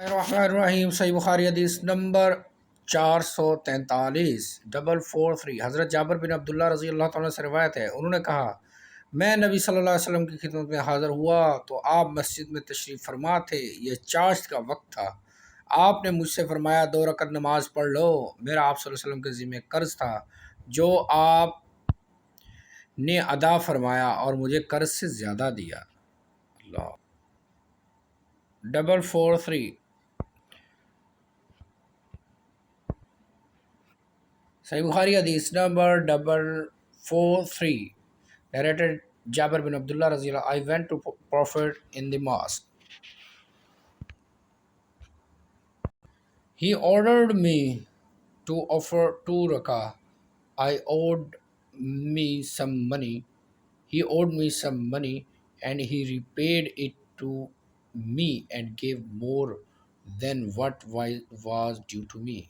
रहीम सही बुखारी हदीस नंबर 443 443 हज़रत जाबिर बिन अब्दुल्ला रज़ी अल्लाह तआला से रिवायत है। उन्होंने कहा, मैं नबी सल्लल्लाहु अलैहि वसल्लम की खिदमत में हाज़िर हुआ तो आप मस्जिद में तशरीफ़ फरमा थे। ये चाश्त का वक्त था। आपने मुझसे फरमाया, 2 रकत नमाज पढ़ लो। मेरा आप सल्लल्लाहु अलैहि वसल्लम के ज़िम्मे कर्ज था जो आपने अदा फरमाया और मुझे कर्ज से ज़्यादा दिया। अल्लाह। 443 सही बुखारी हदीस number 443 narrated Jabir bin Abdullah Razila, I went to Prophet in the mosque. He ordered me to offer 2 rakah. I owed me some money. He owed me some money and he repaid it to me and gave more than what was due to me.